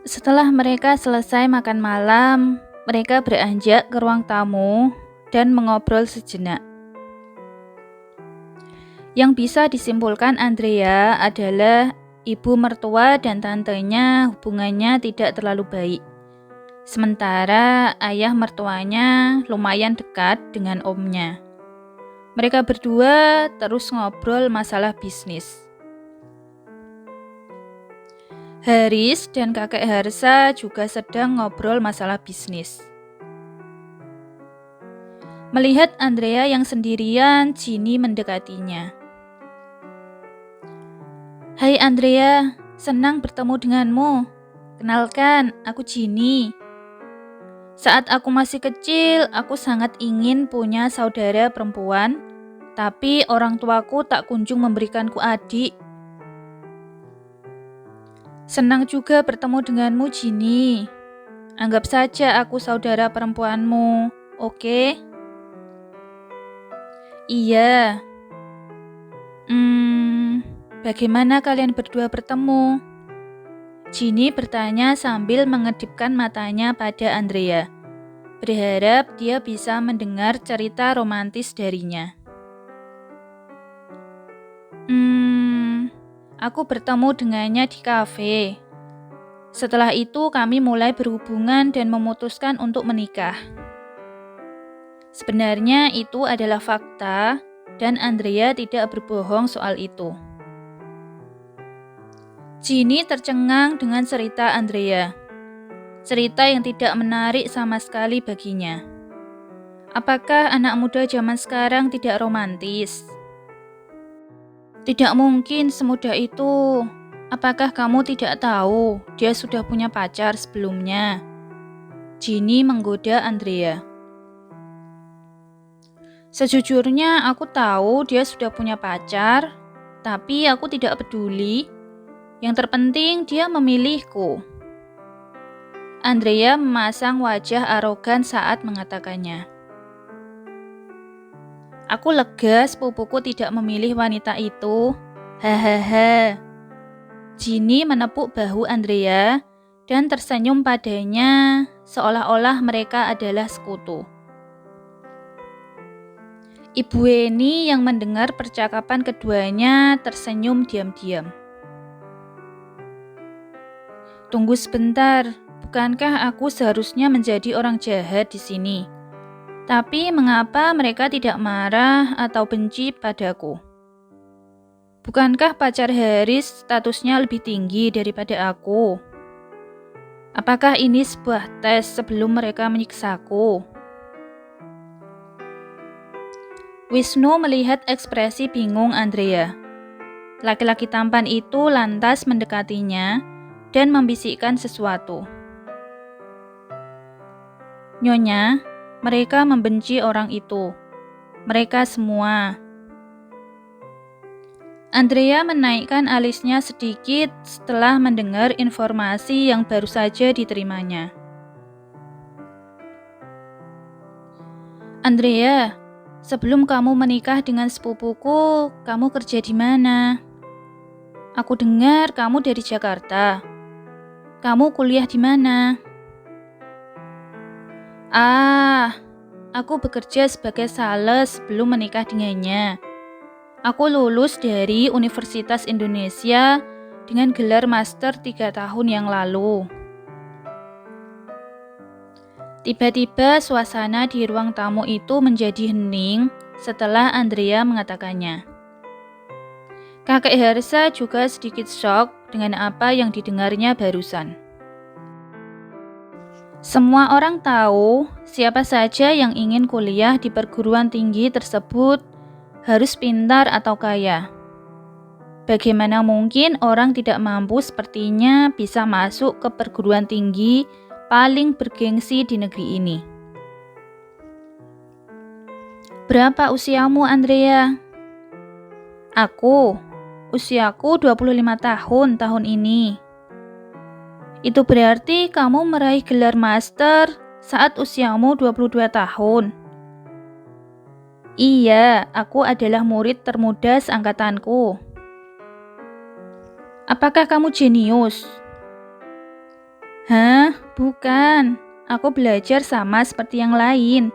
Setelah mereka selesai makan malam, mereka beranjak ke ruang tamu dan mengobrol sejenak. Yang bisa disimpulkan Andrea adalah ibu mertua dan tantenya hubungannya tidak terlalu baik. Sementara ayah mertuanya lumayan dekat dengan omnya. Mereka berdua terus ngobrol masalah bisnis. Haris dan kakek Harsa juga sedang ngobrol masalah bisnis. Melihat Andrea yang sendirian, Ginny mendekatinya. "Hai Andrea, senang bertemu denganmu. Kenalkan, aku Ginny. Saat aku masih kecil, aku sangat ingin punya saudara perempuan, tapi orang tuaku tak kunjung memberikanku adik. Senang juga bertemu denganmu, Ginny. Anggap saja aku saudara perempuanmu, oke?" "Iya." Bagaimana kalian berdua bertemu?" Ginny bertanya sambil mengedipkan matanya pada Andrea, berharap dia bisa mendengar cerita romantis darinya. Aku bertemu dengannya di kafe. Setelah itu kami mulai berhubungan dan memutuskan untuk menikah. Sebenarnya itu adalah fakta dan Andrea tidak berbohong soal itu. Ginny tercengang dengan cerita Andrea. Cerita yang tidak menarik sama sekali baginya. Apakah anak muda zaman sekarang tidak romantis? Tidak mungkin semudah itu. Apakah kamu tidak tahu dia sudah punya pacar sebelumnya? Ginny menggoda Andrea. Sejujurnya aku tahu dia sudah punya pacar, tapi aku tidak peduli. Yang terpenting dia memilihku. Andrea memasang wajah arogan saat mengatakannya. Aku lega sepupuku tidak memilih wanita itu. Hahaha. Ginny menepuk bahu Andrea dan tersenyum padanya seolah-olah mereka adalah sekutu. Ibu Eni yang mendengar percakapan keduanya tersenyum diam-diam. Tunggu sebentar, bukankah aku seharusnya menjadi orang jahat di sini? Tapi mengapa mereka tidak marah atau benci padaku? Bukankah pacar Haris statusnya lebih tinggi daripada aku? Apakah ini sebuah tes sebelum mereka menyiksaku? Wisnu melihat ekspresi bingung Andrea. Laki-laki tampan itu lantas mendekatinya dan membisikkan sesuatu. Nyonya, mereka membenci orang itu. Mereka semua. Andrea menaikkan alisnya sedikit setelah mendengar informasi yang baru saja diterimanya. Andrea, sebelum kamu menikah dengan sepupuku, kamu kerja di mana? Aku dengar kamu dari Jakarta. Kamu kuliah di mana? Aku bekerja sebagai sales sebelum menikah dengannya. Aku lulus dari Universitas Indonesia dengan gelar master 3 tahun yang lalu. Tiba-tiba suasana di ruang tamu itu menjadi hening setelah Andrea mengatakannya. Kakek Harsa juga sedikit shock dengan apa yang didengarnya barusan. Semua orang tahu siapa saja yang ingin kuliah di perguruan tinggi tersebut harus pintar atau kaya. Bagaimana mungkin orang tidak mampu sepertinya bisa masuk ke perguruan tinggi paling bergengsi di negeri ini? Berapa usiamu, Andrea? Usiaku 25 tahun ini. Itu berarti kamu meraih gelar master saat usiamu 22 tahun. Iya, aku adalah murid termuda seangkatanku. Apakah kamu jenius? Hah? Bukan. Aku belajar sama seperti yang lain.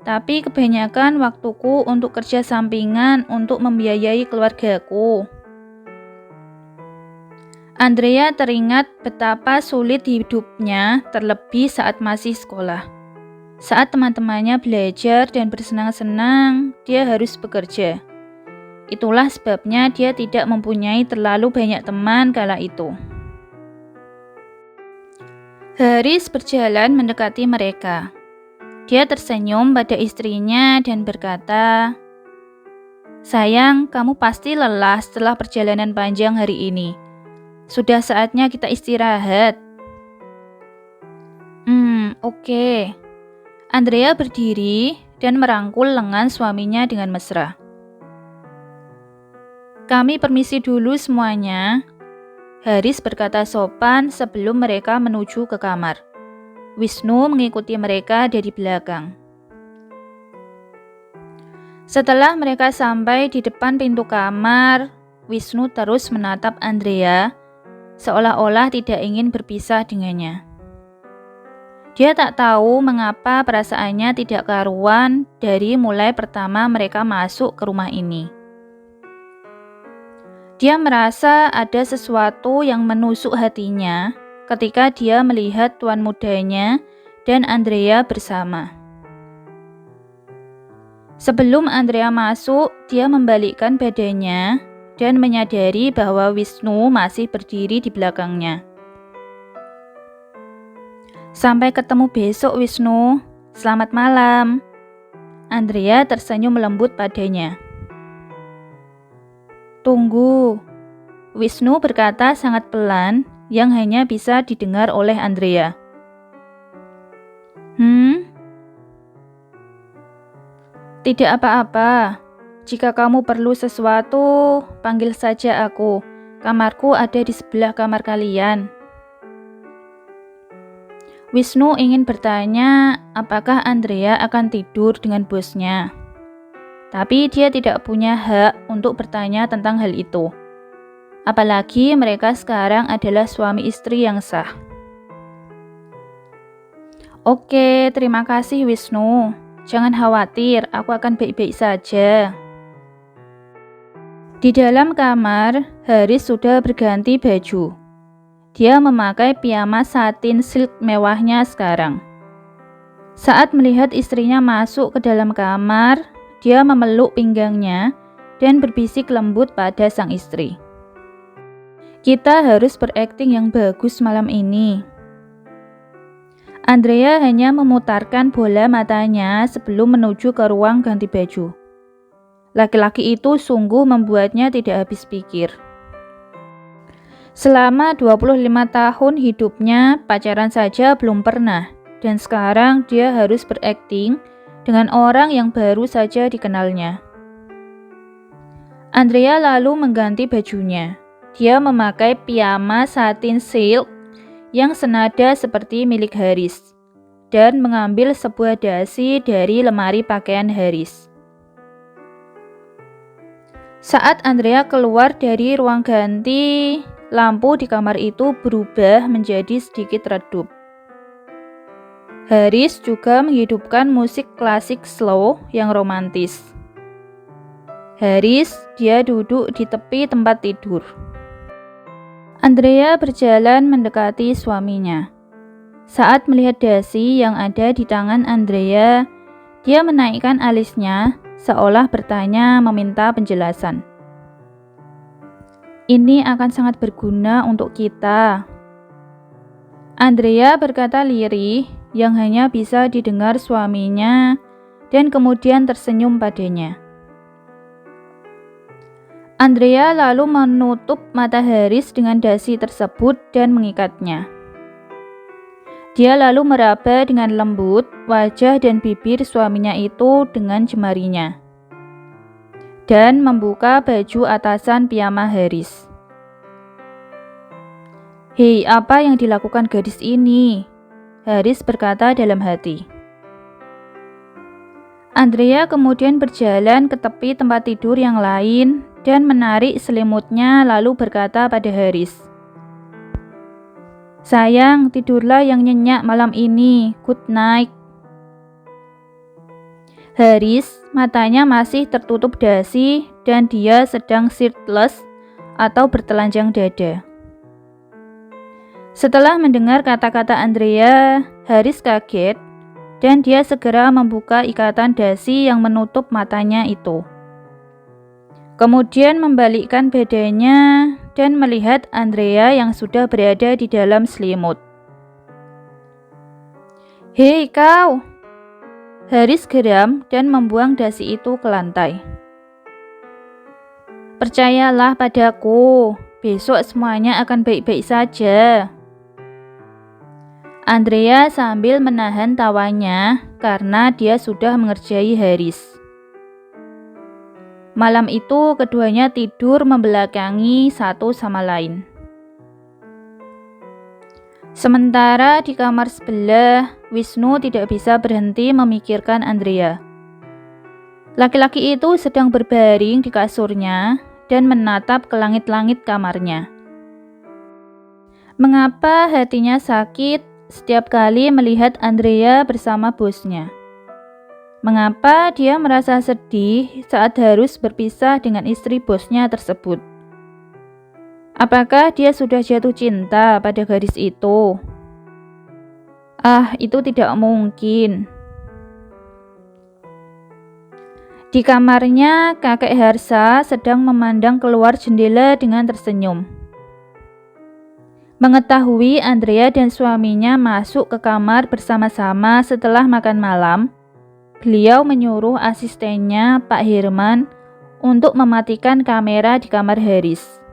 Tapi kebanyakan waktuku untuk kerja sampingan untuk membiayai keluargaku. Andrea teringat betapa sulit hidupnya terlebih saat masih sekolah. Saat teman-temannya belajar dan bersenang-senang, dia harus bekerja. Itulah sebabnya dia tidak mempunyai terlalu banyak teman kala itu. Haris berjalan mendekati mereka. Dia tersenyum pada istrinya dan berkata, "Sayang, kamu pasti lelah setelah perjalanan panjang hari ini. Sudah saatnya kita istirahat." Oke. Andrea berdiri dan merangkul lengan suaminya dengan mesra. "Kami permisi dulu semuanya," Haris berkata sopan sebelum mereka menuju ke kamar. Wisnu mengikuti mereka dari belakang. Setelah mereka sampai di depan pintu kamar, Wisnu terus menatap Andrea, seolah-olah tidak ingin berpisah dengannya. Dia tak tahu mengapa perasaannya tidak karuan dari mulai pertama mereka masuk ke rumah ini. Dia merasa ada sesuatu yang menusuk hatinya ketika dia melihat tuan mudanya dan Andrea bersama. Sebelum Andrea masuk, dia membalikkan badannya dan menyadari bahwa Wisnu masih berdiri di belakangnya. "Sampai ketemu besok, Wisnu. Selamat malam." Andrea tersenyum lembut padanya. "Tunggu," Wisnu berkata sangat pelan yang hanya bisa didengar oleh Andrea. "Tidak apa-apa. Jika kamu perlu sesuatu, panggil saja aku. Kamarku ada di sebelah kamar kalian." Wisnu ingin bertanya apakah Andrea akan tidur dengan bosnya. Tapi dia tidak punya hak untuk bertanya tentang hal itu. Apalagi mereka sekarang adalah suami istri yang sah. "Oke, terima kasih Wisnu. Jangan khawatir, aku akan baik-baik saja." Di dalam kamar, Haris sudah berganti baju. Dia memakai piyama satin silk mewahnya sekarang. Saat melihat istrinya masuk ke dalam kamar, dia memeluk pinggangnya dan berbisik lembut pada sang istri. "Kita harus berakting yang bagus malam ini." Andrea hanya memutarkan bola matanya sebelum menuju ke ruang ganti baju. Laki-laki itu sungguh membuatnya tidak habis pikir. Selama 25 tahun hidupnya, pacaran saja belum pernah, dan sekarang dia harus berakting dengan orang yang baru saja dikenalnya. Andrea lalu mengganti bajunya. Dia memakai piyama satin silk yang senada seperti milik Haris, dan mengambil sebuah dasi dari lemari pakaian Haris. Saat Andrea keluar dari ruang ganti, lampu di kamar itu berubah menjadi sedikit redup. Haris juga menghidupkan musik klasik slow yang romantis. Haris, dia duduk di tepi tempat tidur. Andrea berjalan mendekati suaminya. Saat melihat dasi yang ada di tangan Andrea, dia menaikkan alisnya seolah bertanya meminta penjelasan. "Ini akan sangat berguna untuk kita," Andrea berkata lirih yang hanya bisa didengar suaminya dan kemudian tersenyum padanya. Andrea lalu menutup mata Haris dengan dasi tersebut dan mengikatnya. Dia lalu meraba dengan lembut wajah dan bibir suaminya itu dengan jemarinya dan membuka baju atasan piyama Haris. "Hei, apa yang dilakukan gadis ini?" Haris berkata dalam hati. Andrea kemudian berjalan ke tepi tempat tidur yang lain dan menarik selimutnya lalu berkata pada Haris, Sayang, tidurlah yang nyenyak malam ini. Good night. Haris, matanya masih tertutup dasi dan dia sedang shirtless atau bertelanjang dada. Setelah mendengar kata-kata Andrea, Haris kaget dan dia segera membuka ikatan dasi yang menutup matanya itu. Kemudian membalikkan badannya dan melihat Andrea yang sudah berada di dalam selimut. "Hei kau!" Haris geram dan membuang dasi itu ke lantai. "Percayalah padaku, besok semuanya akan baik-baik saja." Andrea sambil menahan tawanya karena dia sudah mengerjai Haris. Malam itu keduanya tidur membelakangi satu sama lain. Sementara di kamar sebelah, Wisnu tidak bisa berhenti memikirkan Andrea. Laki-laki itu sedang berbaring di kasurnya dan menatap ke langit-langit kamarnya. Mengapa hatinya sakit setiap kali melihat Andrea bersama bosnya? Mengapa dia merasa sedih saat harus berpisah dengan istri bosnya tersebut? Apakah dia sudah jatuh cinta pada gadis itu? Itu tidak mungkin. Di kamarnya, kakek Harsa sedang memandang keluar jendela dengan tersenyum. Mengetahui Andrea dan suaminya masuk ke kamar bersama-sama setelah makan malam, beliau menyuruh asistennya, Pak Herman, untuk mematikan kamera di kamar Haris.